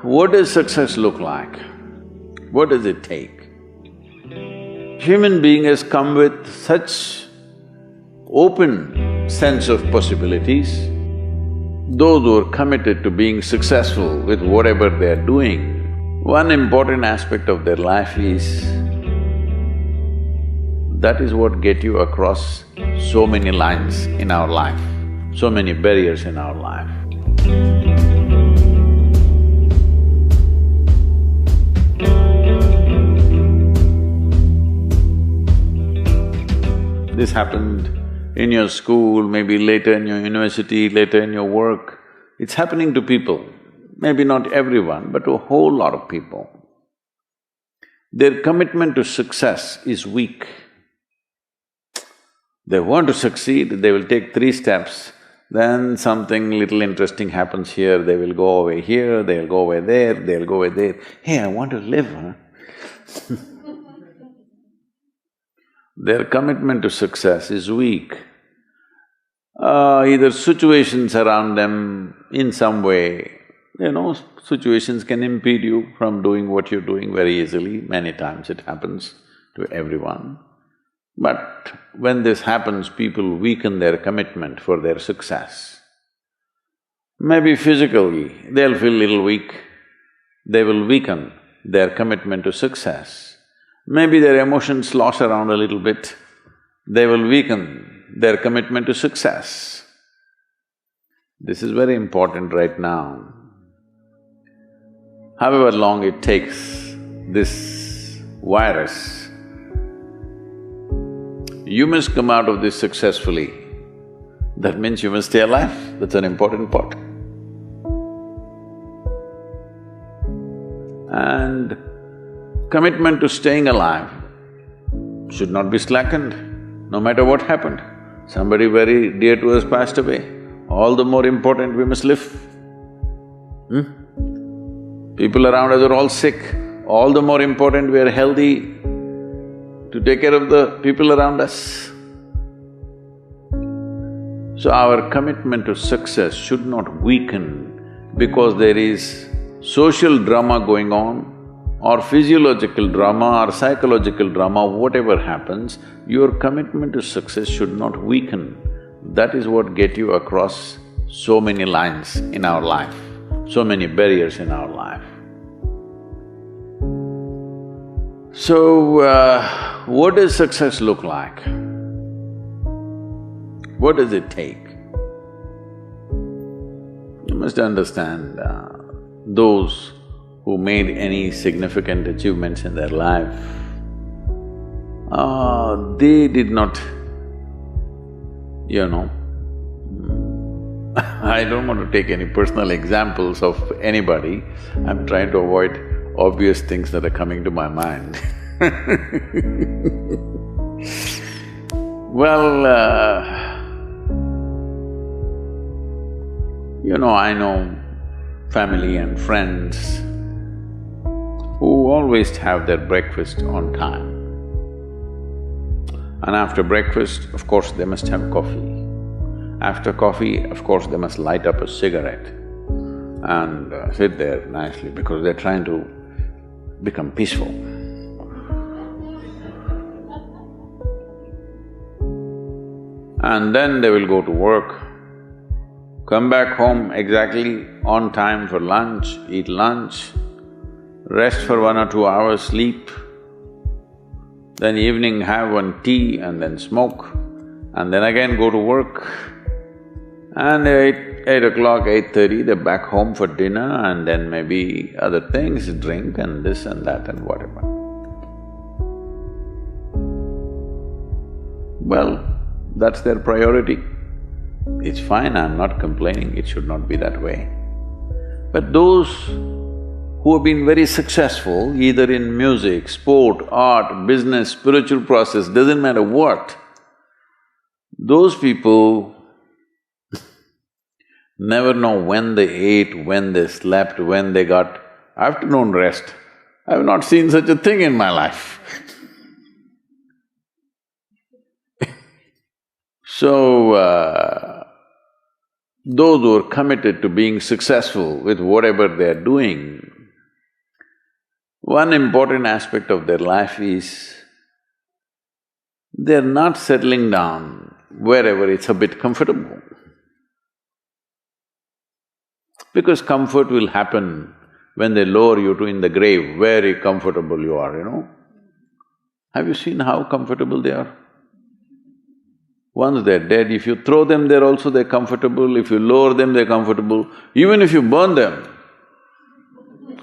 what does success look like? What does it take? Human being has come with such open sense of possibilities. Those who are committed to being successful with whatever they're doing, one important aspect of their life is that is what get you across so many lines in our life, so many barriers in our life. This happened in your school, maybe later in your university, later in your work. It's happening to people, maybe not everyone, but to a whole lot of people. Their commitment to success is weak. They want to succeed, they will take 3 steps, then something little interesting happens here, they will go away here, they'll go away there, they'll go away there. Hey, I want to live, huh? Their commitment to success is weak. Either situations around them in some way, situations can impede you from doing what you're doing very easily. Many times it happens to everyone. But when this happens, people weaken their commitment for their success. Maybe physically, they'll feel little weak, they will weaken their commitment to success. Maybe their emotions slosh around a little bit, they will weaken their commitment to success. This is very important right now. However long it takes, this virus, you must come out of this successfully. That means you must stay alive, that's an important part. And commitment to staying alive should not be slackened, no matter what happened. Somebody very dear to us passed away, all the more important we must live. People around us are all sick, all the more important we are healthy to take care of the people around us. So our commitment to success should not weaken because there is social drama going on, or physiological drama or psychological drama, whatever happens, your commitment to success should not weaken. That is what get you across so many lines in our life, so many barriers in our life. So, what does success look like? What does it take? You must understand, those who made any significant achievements in their life, they did not, I don't want to take any personal examples of anybody, I'm trying to avoid obvious things that are coming to my mind. Well, I know family and friends who always have their breakfast on time. And after breakfast, of course, they must have coffee. After coffee, of course, they must light up a cigarette and sit there nicely because they're trying to become peaceful. And then they will go to work, come back home exactly on time for lunch, eat lunch, rest for 1 or 2 hours, sleep, then evening have one tea and then smoke, and then again go to work. And 8 o'clock, 8:30, they're back home for dinner and then maybe other things, drink and this and that and whatever. Well, that's their priority. It's fine, I'm not complaining, it should not be that way. But those who have been very successful, either in music, sport, art, business, spiritual process, doesn't matter what, those people never know when they ate, when they slept, when they got afternoon rest. I've not seen such a thing in my life. So, those who are committed to being successful with whatever they're doing, One important aspect of their life is they're not settling down wherever it's a bit comfortable. Because comfort will happen when they lower you to in the grave, very comfortable you are, you know. Have you seen how comfortable they are? Once they're dead, if you throw them there also they're comfortable, if you lower them they're comfortable, even if you burn them.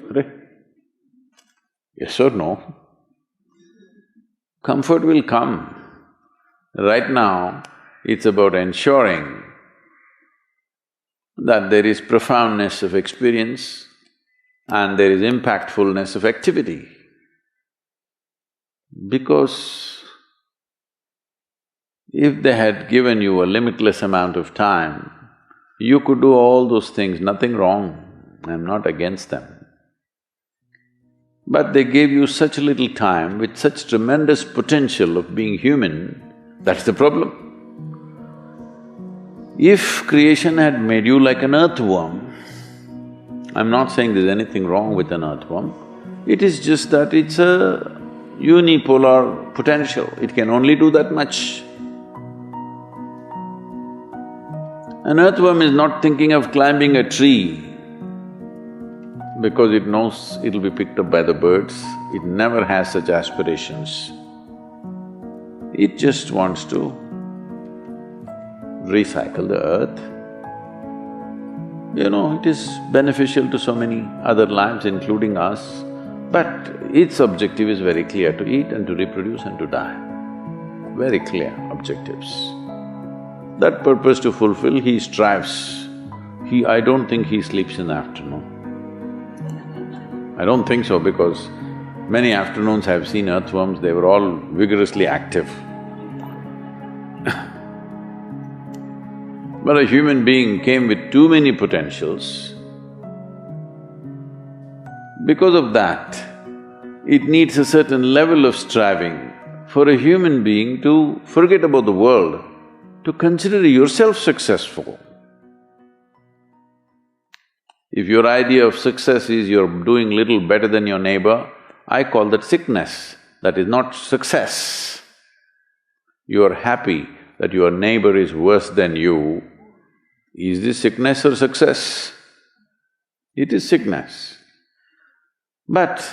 Right? Yes or no? Comfort will come. Right now, it's about ensuring that there is profoundness of experience and there is impactfulness of activity. Because if they had given you a limitless amount of time, you could do all those things, nothing wrong, I'm not against them. But they gave you such little time with such tremendous potential of being human, that's the problem. If creation had made you like an earthworm, I'm not saying there's anything wrong with an earthworm, it is just that it's a unipolar potential, it can only do that much. An earthworm is not thinking of climbing a tree because it knows it'll be picked up by the birds, it never has such aspirations. It just wants to recycle the earth. You know, it is beneficial to so many other lives, including us, but its objective is very clear, to eat and to reproduce and to die. Very clear objectives. That purpose to fulfill, he strives. I don't think he sleeps in the afternoon. I don't think so because many afternoons I've seen earthworms, they were all vigorously active. But a human being came with too many potentials. Because of that, it needs a certain level of striving for a human being to forget about the world, to consider yourself successful. If your idea of success is you're doing little better than your neighbor, I call that sickness, that is not success. You are happy that your neighbor is worse than you. Is this sickness or success? It is sickness. But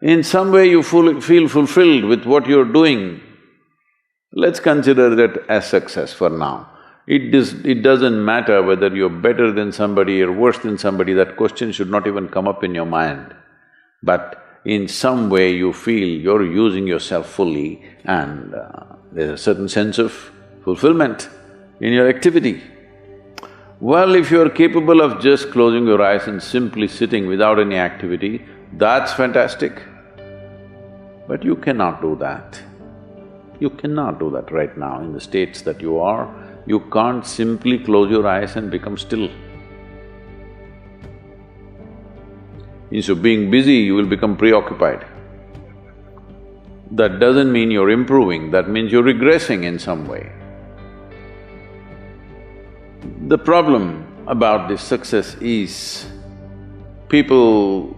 in some way you feel fulfilled with what you're doing, let's consider that as success for now. It doesn't matter whether you're better than somebody or worse than somebody, that question should not even come up in your mind. But in some way you feel you're using yourself fully and there's a certain sense of fulfillment in your activity. Well, if you're capable of just closing your eyes and simply sitting without any activity, that's fantastic. But you cannot do that. You cannot do that right now in the states that you are. You can't simply close your eyes and become still. Instead of being busy, you will become preoccupied. That doesn't mean you're improving, that means you're regressing in some way. The problem about this success is people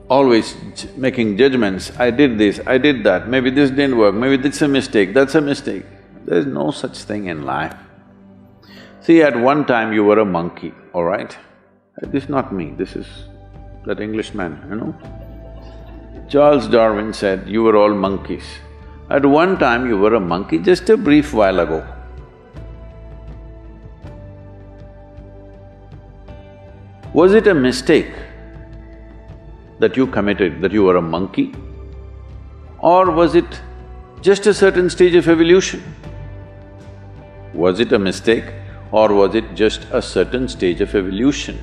always making judgments, I did this, I did that, maybe this didn't work, maybe this is a mistake, that's a mistake. There's no such thing in life. See, at one time you were a monkey, all right? This is not me, this is that Englishman, you know. Charles Darwin said, you were all monkeys. At one time you were a monkey, just a brief while ago. Was it a mistake that you committed, that you were a monkey? Or was it just a certain stage of evolution? Was it a mistake or was it just a certain stage of evolution?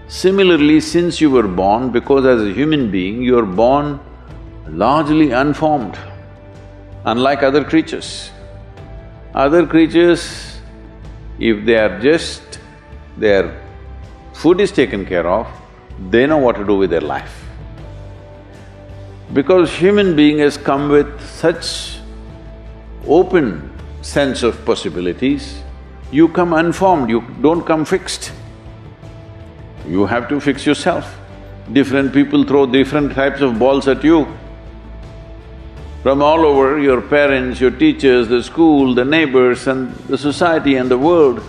Similarly, since you were born, because as a human being, you are born largely unformed, unlike other creatures. Other creatures, if they are just… their food is taken care of, they know what to do with their life. Because human being has come with such open sense of possibilities, you come unformed, you don't come fixed. You have to fix yourself. Different people throw different types of balls at you. From all over, your parents, your teachers, the school, the neighbors and the society and the world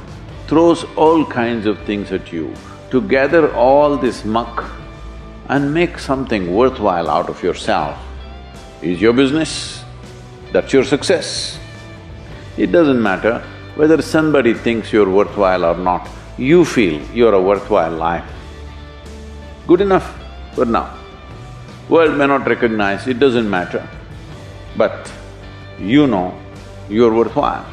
throws all kinds of things at you. To gather all this muck and make something worthwhile out of yourself is your business. That's your success. It doesn't matter whether somebody thinks you're worthwhile or not, you feel you're a worthwhile life. Good enough for now. World may not recognize, it doesn't matter. But you know you're worthwhile.